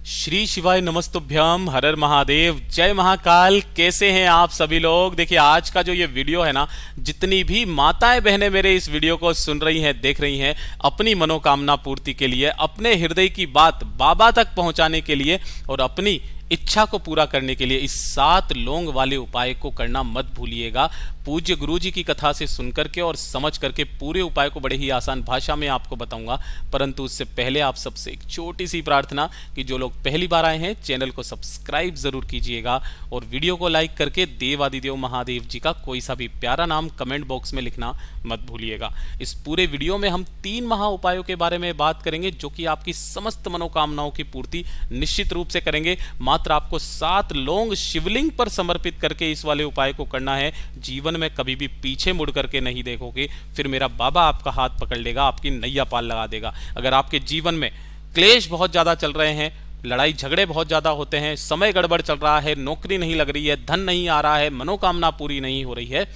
श्री शिवाय नमस्तुभ्यम, हर हर महादेव, जय महाकाल। कैसे हैं आप सभी लोग। देखिए आज का जो ये वीडियो है ना, जितनी भी माताएं बहनें मेरे इस वीडियो को सुन रही हैं, देख रही हैं, अपनी मनोकामना पूर्ति के लिए, अपने हृदय की बात बाबा तक पहुंचाने के लिए और अपनी इच्छा को पूरा करने के लिए इस 7 लौंग वाले उपाय को करना मत भूलिएगा। पूज्य गुरु जी की कथा से सुनकर के और समझ करके पूरे उपाय को बड़े ही आसान भाषा में आपको बताऊंगा। परंतु उससे पहले आप सबसे एक छोटी सी प्रार्थना कि जो लोग पहली बार आए हैं चैनल को सब्सक्राइब जरूर कीजिएगा और वीडियो को लाइक करके देवादिदेव महादेव जी का कोई सा भी प्यारा नाम कमेंट बॉक्स में लिखना मत भूलिएगा। इस पूरे वीडियो में हम 3 महा उपायों के बारे में बात करेंगे जो कि आपकी समस्त मनोकामनाओं की पूर्ति निश्चित रूप से करेंगे। मात्र आपको 7 लौंग शिवलिंग पर समर्पित करके इस वाले उपाय को करना है। जीवन में कभी भी पीछे मुड़ करके नहीं देखोगे, फिर मेरा बाबा आपका हाथ पकड़ लेगा, आपकी नैया पार लगा देगा। अगर आपके जीवन में क्लेश बहुत ज्यादा चल रहे हैं, लड़ाई झगड़े बहुत ज्यादा होते हैं, समय गड़बड़ चल रहा है, नौकरी नहीं लग रही है, धन नहीं आ रहा है, मनोकामना पूरी नहीं हो रही है,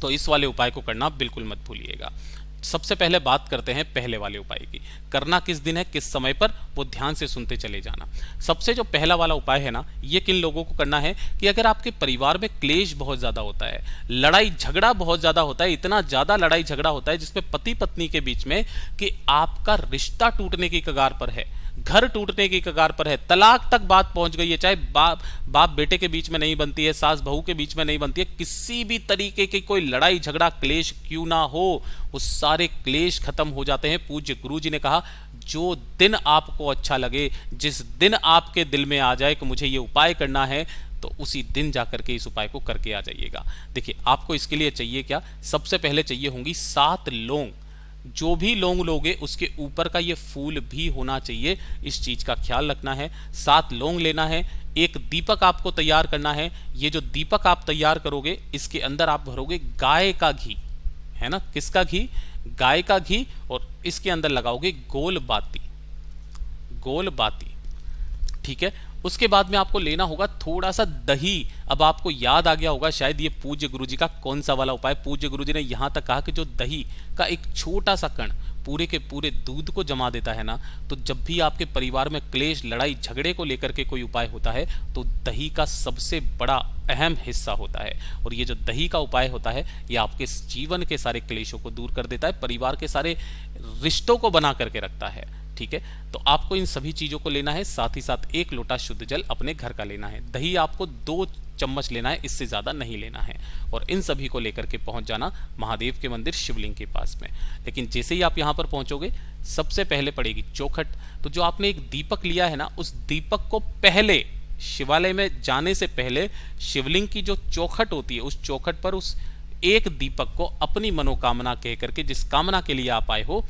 तो इस वाले उपाय को करना बिल्कुल मत भूलिएगा। सबसे पहले बात करते हैं पहले वाले उपाय की। करना किस दिन है, किस समय पर, वो ध्यान से सुनते चले जाना। सबसे जो पहला वाला उपाय है ना, ये किन लोगों को करना है कि अगर आपके परिवार में क्लेश बहुत ज्यादा होता है, लड़ाई झगड़ा बहुत ज्यादा होता है, इतना ज्यादा लड़ाई झगड़ा होता है जिसमें पति पत्नी के बीच में कि आपका रिश्ता टूटने की कगार पर है, घर टूटने की कगार पर है, तलाक तक बात पहुंच गई है, चाहे बाप बेटे के बीच में नहीं बनती है, सास बहू के बीच में नहीं बनती है, किसी भी तरीके की कोई लड़ाई झगड़ा क्लेश क्यों ना हो, वो सारे क्लेश खत्म हो जाते हैं। पूज्य गुरु जी ने कहा जो दिन आपको अच्छा लगे, जिस दिन आपके दिल में आ जाए कि मुझे ये उपाय करना है, तो उसी दिन जाकर के इस उपाय को करके आ जाइएगा। देखिए आपको इसके लिए चाहिए क्या, सबसे पहले चाहिए होंगी 7 लौंग। जो भी लौंग लोगे उसके ऊपर का ये फूल भी होना चाहिए, इस चीज का ख्याल रखना है। 7 लौंग लेना है, एक दीपक आपको तैयार करना है। ये जो दीपक आप तैयार करोगे इसके अंदर आप भरोगे गाय का घी, है ना, किसका घी, गाय का घी, और इसके अंदर लगाओगे गोल बाती, गोल बाती, ठीक है। उसके बाद में आपको लेना होगा थोड़ा सा दही। अब आपको याद आ गया होगा शायद ये पूज्य गुरुजी का कौन सा वाला उपाय। पूज्य गुरुजी ने यहां तक कहा कि जो दही का एक छोटा सा कण पूरे के पूरे दूध को जमा देता है ना, तो जब भी आपके परिवार में क्लेश लड़ाई झगड़े को लेकर के कोई उपाय होता है तो दही का सबसे बड़ा अहम हिस्सा होता है। और ये जो दही का उपाय होता है ये आपके जीवन के सारे क्लेशों को दूर कर देता है, परिवार के सारे रिश्तों को बना करके रखता है, ठीक है। तो आपको इन सभी चीजों को लेना है, साथ ही साथ 1 लोटा शुद्ध जल अपने घर का लेना है। दही आपको 2 चम्मच लेना है, इससे ज्यादा नहीं लेना है। और इन सभी को लेकर के पहुंच जाना महादेव के मंदिर शिवलिंग के पास में। लेकिन जैसे ही आप यहां पर पहुंचोगे सबसे पहले पड़ेगी चौखट। तो जो आपने एक दीपक लिया है ना, उस दीपक को पहले शिवालय में जाने से पहले शिवलिंग की जो चौखट होती है उस चौखट पर उस एक दीपक को अपनी मनोकामना कह करके, जिस कामना के लिए आप आए हो,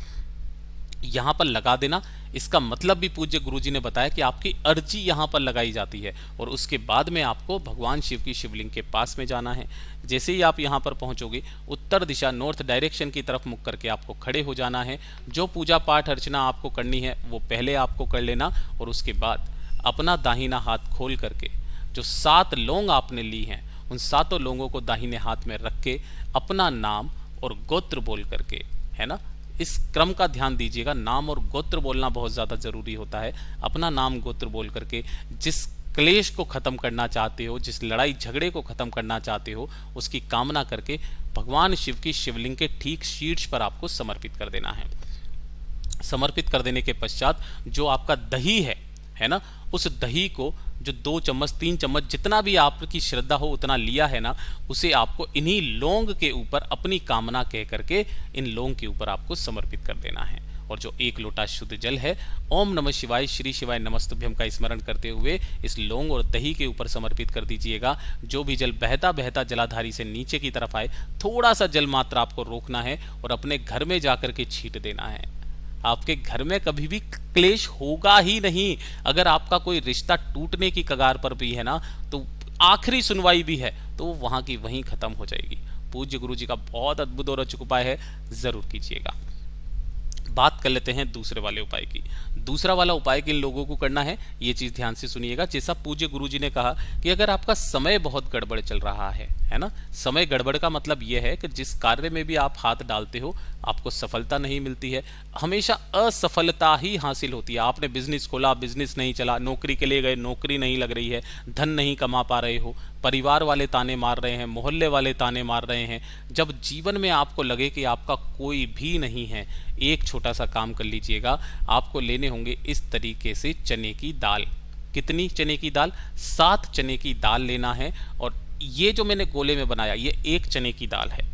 यहां पर लगा देना। इसका मतलब भी पूज्य गुरुजी ने बताया कि आपकी अर्जी यहां पर लगाई जाती है और उसके बाद में आपको भगवान शिव की शिवलिंग के पास में जाना है। जैसे ही आप यहां पर पहुंचोगे उत्तर दिशा नॉर्थ डायरेक्शन की तरफ मुख करके आपको खड़े हो जाना है। जो पूजा पाठ अर्चना आपको करनी है वो पहले आपको कर लेना और उसके बाद अपना दाहिना हाथ खोल करके जो 7 लौंग आपने ली हैं उन 7 लौंगों को दाहिने हाथ में रख के अपना नाम और गोत्र बोल करके, है ना, इस क्रम का ध्यान दीजिएगा। नाम और गोत्र बोलना बहुत ज्यादा जरूरी होता है। अपना नाम गोत्र बोल करके जिस क्लेश को खत्म करना चाहते हो, जिस लड़ाई झगड़े को खत्म करना चाहते हो, उसकी कामना करके भगवान शिव की शिवलिंग के ठीक शीर्ष पर आपको समर्पित कर देना है। समर्पित कर देने के पश्चात जो आपका दही है ना, उस दही को जो 2 चम्मच 3 चम्मच जितना भी आपकी श्रद्धा हो उतना लिया है ना, उसे आपको इन्हीं लौंग के ऊपर अपनी कामना कह करके इन लौंग के ऊपर आपको समर्पित कर देना है। और जो 1 लोटा शुद्ध जल है, ओम नमः शिवाय श्री शिवाय नमस्तुभ्यम का स्मरण करते हुए इस लौंग और दही के ऊपर समर्पित कर दीजिएगा। जो भी जल बहता बहता जलाधारी से नीचे की तरफ आए, थोड़ा सा जल मात्र आपको रोकना है और अपने घर में जाकर के छींट देना है। आपके घर में कभी भी क्लेश होगा ही नहीं। अगर आपका कोई रिश्ता टूटने की कगार पर भी है ना, तो आखिरी सुनवाई भी है तो वहां की वहीं खत्म हो जाएगी। पूज्य गुरु जी का बहुत अद्भुत और अचूक उपाय है, जरूर कीजिएगा। बात कर लेते हैं दूसरे वाले उपाय की। दूसरा वाला उपाय किन लोगों को करना है, ये चीज ध्यान से सुनिएगा। जैसा पूज्य गुरुजी ने कहा कि अगर आपका समय बहुत गड़बड़ चल रहा है ना, समय गड़बड़ का मतलब यह है कि जिस कार्य में भी आप हाथ डालते हो आपको सफलता नहीं मिलती है, हमेशा असफलता ही हासिल होती है। आपने बिजनेस खोला, बिजनेस नहीं चला, नौकरी के लिए गए, नौकरी नहीं लग रही है, धन नहीं कमा पा रहे हो, परिवार वाले ताने मार रहे हैं, मोहल्ले वाले ताने मार रहे हैं। जब जीवन में आपको लगे कि आपका कोई भी नहीं है, एक छोटा सा काम कर लीजिएगा। आपको लेने होंगे इस तरीके से चने की दाल। कितनी चने की दाल? 7 चने की दाल लेना है। और ये जो मैंने गोले में बनाया ये 1 चने की दाल है।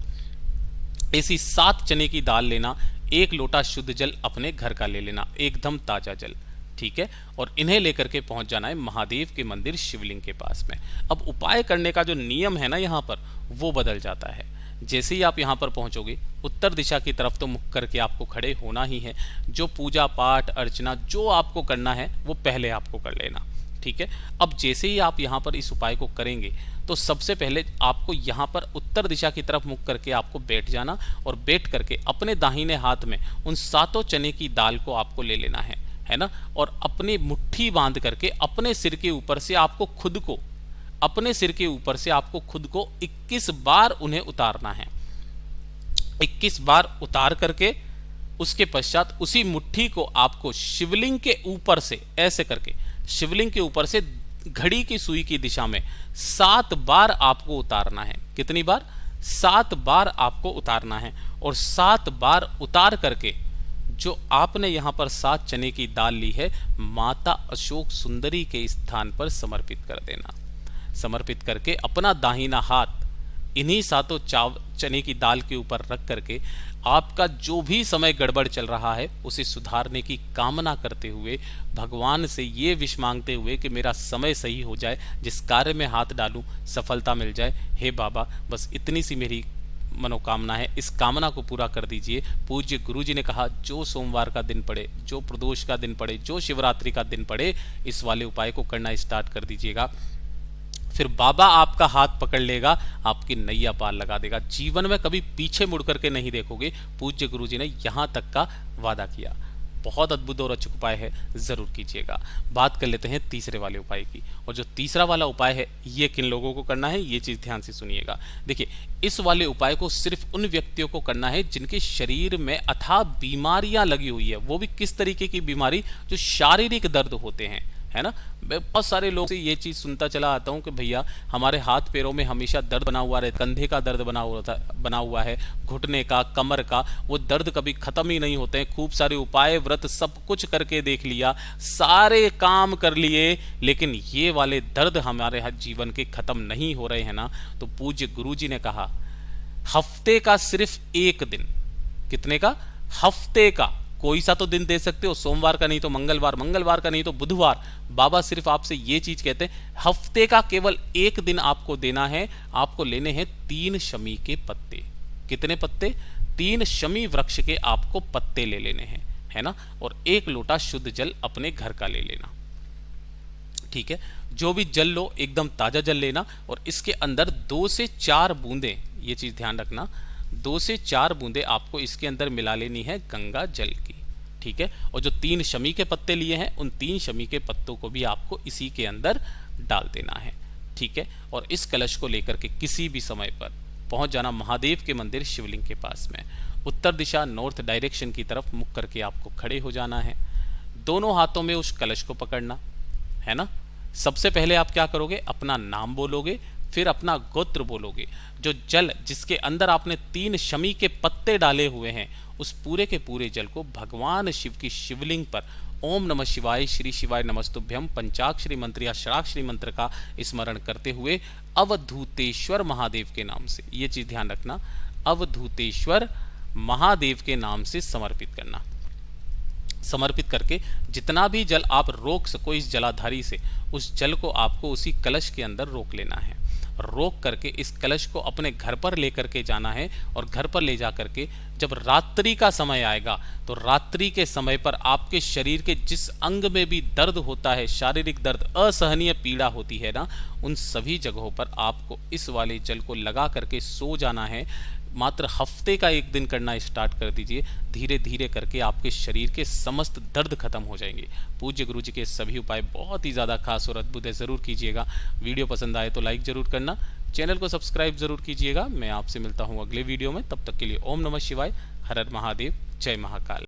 ऐसी 7 चने की दाल लेना, 1 लोटा शुद्ध जल अपने घर का ले लेना, एकदम ताजा जल, ठीक है। और इन्हें लेकर के पहुंच जाना है महादेव के मंदिर शिवलिंग के पास में। अब उपाय करने का जो नियम है ना यहाँ पर, वो बदल जाता है। जैसे ही आप यहाँ पर पहुंचोगे, उत्तर दिशा की तरफ तो मुख करके आपको खड़े होना ही है। जो पूजा पाठ अर्चना जो आपको करना है वो पहले आपको कर लेना, ठीक है। अब जैसे ही आप यहाँ पर इस उपाय को करेंगे तो सबसे पहले आपको यहाँ पर उत्तर दिशा की तरफ मुख करके आपको बैठ जाना, और बैठ करके अपने दाहिने हाथ में उन 7 चने की दाल को आपको ले लेना है ना। और अपनी मुट्ठी बांध करके अपने सिर के ऊपर से आपको खुद को, अपने सिर के ऊपर से आपको खुद को 21 बार उन्हें उतारना है। 21 बार उतार करके उसके पश्चात उसी मुट्ठी को आपको शिवलिंग के ऊपर से ऐसे करके, शिवलिंग के ऊपर से घड़ी की सुई की दिशा में 7 बार आपको उतारना है। कितनी बार? 7 बार आपको उतारना है। और 7 बार उतार करके जो आपने यहां पर 7 चने की दाल ली है, माता अशोक सुंदरी के स्थान पर समर्पित कर देना। समर्पित करके अपना दाहिना हाथ इन्हीं 7 चने की दाल के ऊपर रख करके आपका जो भी समय गड़बड़ चल रहा है उसे सुधारने की कामना करते हुए, भगवान से ये विश मांगते हुए कि मेरा समय सही हो जाए, जिस कार्य में हाथ डालूं सफलता मिल जाए। हे बाबा, बस इतनी सी मेरी मनोकामना है, इस कामना को पूरा कर दीजिए। पूज्य गुरुजी ने कहा जो सोमवार का दिन पड़े, जो प्रदोष का दिन पड़े, जो शिवरात्रि का दिन पड़े, इस वाले उपाय को करना स्टार्ट कर दीजिएगा। फिर बाबा आपका हाथ पकड़ लेगा, आपकी नैया पार लगा देगा। जीवन में कभी पीछे मुड़ करके नहीं देखोगे। पूज्य गुरुजी ने यहां तक का वादा किया। बहुत अद्भुत और अचूक उपाय है, जरूर कीजिएगा। बात कर लेते हैं तीसरे वाले उपाय की। और जो तीसरा वाला उपाय है ये किन लोगों को करना है, ये चीज ध्यान से सुनिएगा। देखिए, इस वाले उपाय को सिर्फ उन व्यक्तियों को करना है जिनके शरीर में अथाह बीमारियां लगी हुई है। वो भी किस तरीके की बीमारी? जो शारीरिक दर्द होते हैं, है ना। मैं बहुत सारे लोग से ये चीज सुनता चला आता हूँ कि भैया हमारे हाथ पैरों में हमेशा दर्द बना हुआ रहता, कंधे का दर्द बना हुआ है, घुटने का, कमर का, वो दर्द कभी खत्म ही नहीं होते हैं। खूब सारे उपाय व्रत सब कुछ करके देख लिया, सारे काम कर लिए, लेकिन ये वाले दर्द हमारे जीवन के खत्म नहीं हो रहे हैं ना। तो पूज्य गुरुजी ने कहा हफ्ते का सिर्फ 1 दिन, कितने का? हफ्ते का कोई सा तो दिन दे सकते हो, सोमवार का नहीं तो मंगलवार, मंगलवार का नहीं तो बुधवार। बाबा सिर्फ आपसे ये चीज कहते हैं, हफ्ते का केवल 1 दिन आपको देना है। आपको लेने हैं 3 शमी के पत्ते। कितने पत्ते? 3 शमी वृक्ष के आपको पत्ते ले लेने हैं, है ना। और 1 लोटा शुद्ध जल अपने घर का ले लेना, ठीक है। जो भी जल लो एकदम ताजा जल लेना, और इसके अंदर 2 से 4 बूंदे, ये चीज ध्यान रखना, 2 से 4 बूंदे आपको इसके अंदर मिला लेनी है गंगा जल की, ठीक है। और जो 3 शमी के पत्ते लिए हैं, उन 3 शमी के पत्तों को भी आपको इसी के अंदर डाल देना है, ठीक है। और इस कलश को लेकर के किसी भी समय पर पहुंच जाना महादेव के मंदिर शिवलिंग के पास में। उत्तर दिशा नॉर्थ डायरेक्शन की तरफ मुख करके आपको खड़े हो जाना है। दोनों हाथों में उस कलश को पकड़ना है ना। सबसे पहले आप क्या करोगे? अपना नाम बोलोगे, फिर अपना गोत्र बोलोगे। जो जल जिसके अंदर आपने 3 शमी के पत्ते डाले हुए हैं, उस पूरे के पूरे जल को भगवान शिव की शिवलिंग पर ओम नमः शिवाय, श्री शिवाय नमस्तुभ्यम पंचाक्षरी मंत्र या षडाक्षरी मंत्र का स्मरण करते हुए अवधूतेश्वर महादेव के नाम से, ये चीज ध्यान रखना, अवधूतेश्वर महादेव के नाम से समर्पित करना। समर्पित करके जितना भी जल आप रोक सको इस जलाधारी से, उस जल को आपको उसी कलश के अंदर रोक लेना है। रोक करके इस कलश को अपने घर पर लेकर के जाना है, और घर पर ले जा करके जब रात्रि का समय आएगा तो रात्रि के समय पर आपके शरीर के जिस अंग में भी दर्द होता है, शारीरिक दर्द, असहनीय पीड़ा होती है ना, उन सभी जगहों पर आपको इस वाले जल को लगा करके सो जाना है। मात्र हफ्ते का एक दिन करना स्टार्ट कर दीजिए। धीरे धीरे करके आपके शरीर के समस्त दर्द खत्म हो जाएंगे। पूज्य गुरु जी के सभी उपाय बहुत ही ज़्यादा खास और अद्भुत है, ज़रूर कीजिएगा। वीडियो पसंद आए तो लाइक ज़रूर करना, चैनल को सब्सक्राइब ज़रूर कीजिएगा। मैं आपसे मिलता हूँ अगले वीडियो में, तब तक के लिए ओम नमः शिवाय, हर हर महादेव, जय महाकाल।